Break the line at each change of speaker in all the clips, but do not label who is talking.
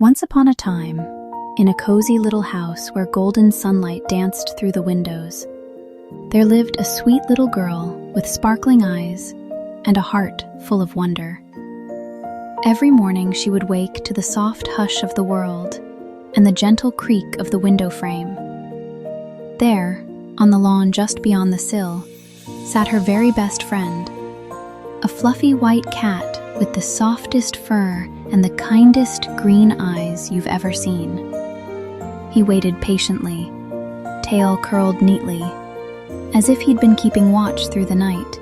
Once upon a time, in a cozy little house where golden sunlight danced through the windows, there lived a sweet little girl with sparkling eyes and a heart full of wonder. Every morning she would wake to the soft hush of the world and the gentle creak of the window frame. There, on the lawn just beyond the sill, sat her very best friend, a fluffy white cat with the softest fur and the kindest green eyes you've ever seen. He waited patiently, tail curled neatly, as if he'd been keeping watch through the night.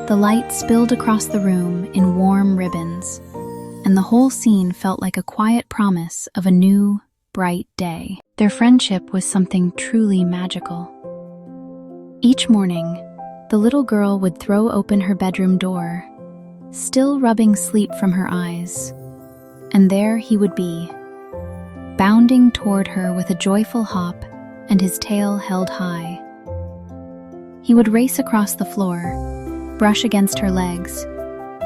The light spilled across the room in warm ribbons, and the whole scene felt like a quiet promise of a new, bright day. Their friendship was something truly magical. Each morning, the little girl would throw open her bedroom door, still rubbing sleep from her eyes, and there he would be, bounding toward her with a joyful hop and his tail held high. He would race across the floor, brush against her legs,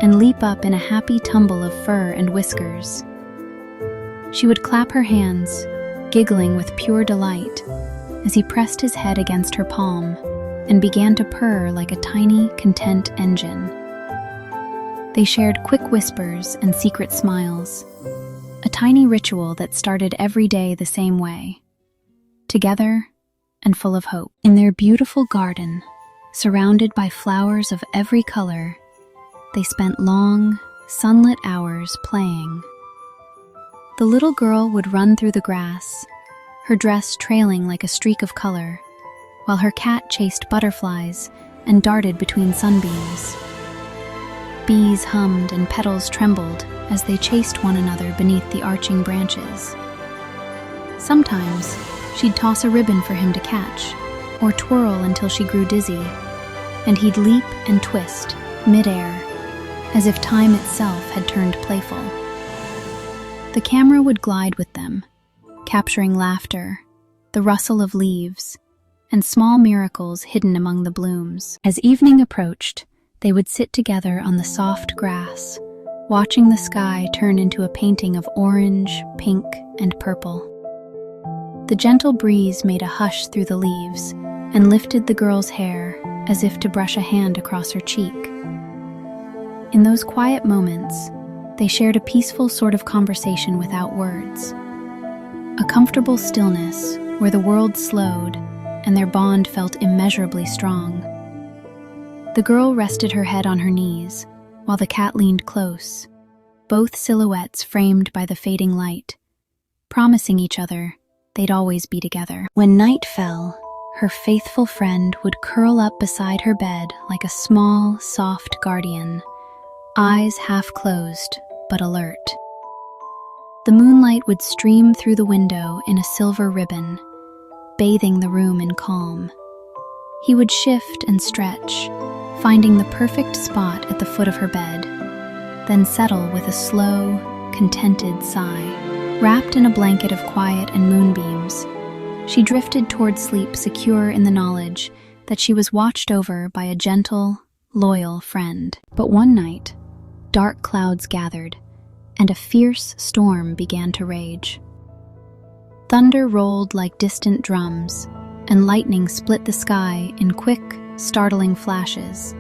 and leap up in a happy tumble of fur and whiskers. She would clap her hands, giggling with pure delight, as he pressed his head against her palm and began to purr like a tiny, content engine. They shared quick whispers and secret smiles, a tiny ritual that started every day the same way, together and full of hope. In their beautiful garden, surrounded by flowers of every color, they spent long, sunlit hours playing. The little girl would run through the grass, her dress trailing like a streak of color, while her cat chased butterflies and darted between sunbeams. Bees hummed and petals trembled as they chased one another beneath the arching branches. Sometimes, she'd toss a ribbon for him to catch, or twirl until she grew dizzy, and he'd leap and twist, midair, as if time itself had turned playful. The camera would glide with them, capturing laughter, the rustle of leaves, and small miracles hidden among the blooms. As evening approached, they would sit together on the soft grass, watching the sky turn into a painting of orange, pink, and purple. The gentle breeze made a hush through the leaves and lifted the girl's hair as if to brush a hand across her cheek. In those quiet moments, they shared a peaceful sort of conversation without words, a comfortable stillness where the world slowed and their bond felt immeasurably strong. The girl rested her head on her knees, while the cat leaned close, both silhouettes framed by the fading light, promising each other they'd always be together. When night fell, her faithful friend would curl up beside her bed like a small, soft guardian, eyes half closed but alert. The moonlight would stream through the window in a silver ribbon, bathing the room in calm. He would shift and stretch, finding the perfect spot at the foot of her bed, then settle with a slow, contented sigh. Wrapped in a blanket of quiet and moonbeams, she drifted toward sleep, secure in the knowledge that she was watched over by a gentle, loyal friend. But one night, dark clouds gathered, and a fierce storm began to rage. Thunder rolled like distant drums, and lightning split the sky in quick, startling flashes.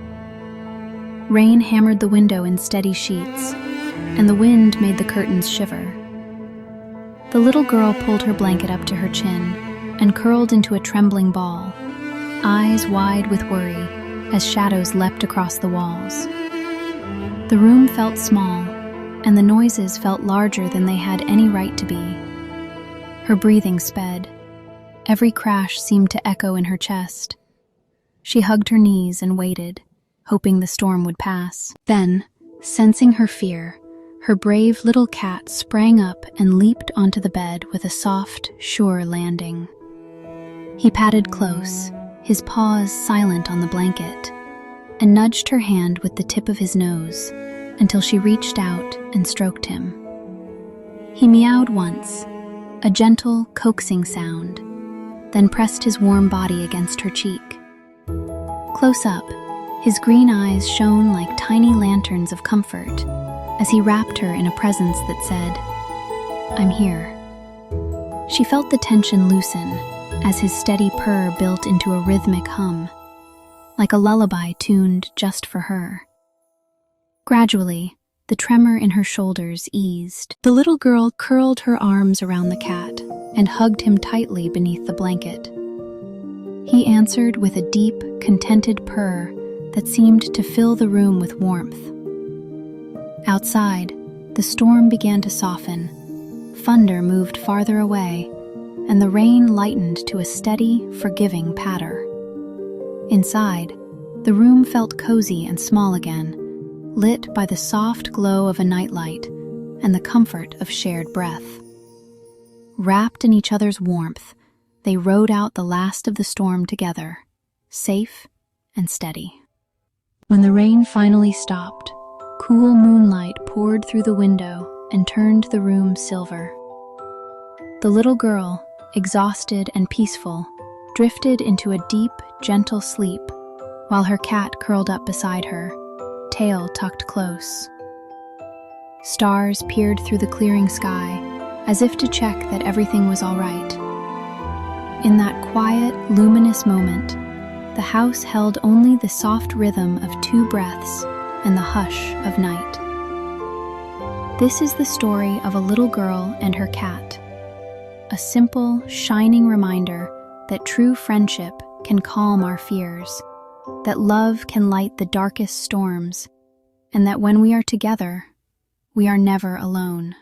Rain hammered the window in steady sheets, and the wind made the curtains shiver. The little girl pulled her blanket up to her chin and curled into a trembling ball, eyes wide with worry as shadows leapt across the walls. The room felt small, and the noises felt larger than they had any right to be. Her breathing sped. Every crash seemed to echo in her chest. She hugged her knees and waited, hoping the storm would pass. Then, sensing her fear, her brave little cat sprang up and leaped onto the bed with a soft, sure landing. He patted close, his paws silent on the blanket, and nudged her hand with the tip of his nose until she reached out and stroked him. He meowed once, a gentle, coaxing sound, then pressed his warm body against her cheek. Close up, his green eyes shone like tiny lanterns of comfort as he wrapped her in a presence that said, I'm here." She felt the tension loosen as his steady purr built into a rhythmic hum, like a lullaby tuned just for her. Gradually, the tremor in her shoulders eased. The little girl curled her arms around the cat and hugged him tightly beneath the blanket. He answered with a deep, contented purr that seemed to fill the room with warmth. Outside, the storm began to soften. Thunder moved farther away, and the rain lightened to a steady, forgiving patter. Inside, the room felt cozy and small again, lit by the soft glow of a nightlight and the comfort of shared breath. Wrapped in each other's warmth, they rode out the last of the storm together, safe and steady. When the rain finally stopped, cool moonlight poured through the window and turned the room silver. The little girl, exhausted and peaceful, drifted into a deep, gentle sleep, while her cat curled up beside her, tail tucked close. Stars peered through the clearing sky, as if to check that everything was all right. In that quiet, luminous moment, the house held only the soft rhythm of 2 breaths and the hush of night. This is the story of a little girl and her cat, a simple, shining reminder that true friendship can calm our fears, that love can light the darkest storms, and that when we are together, we are never alone.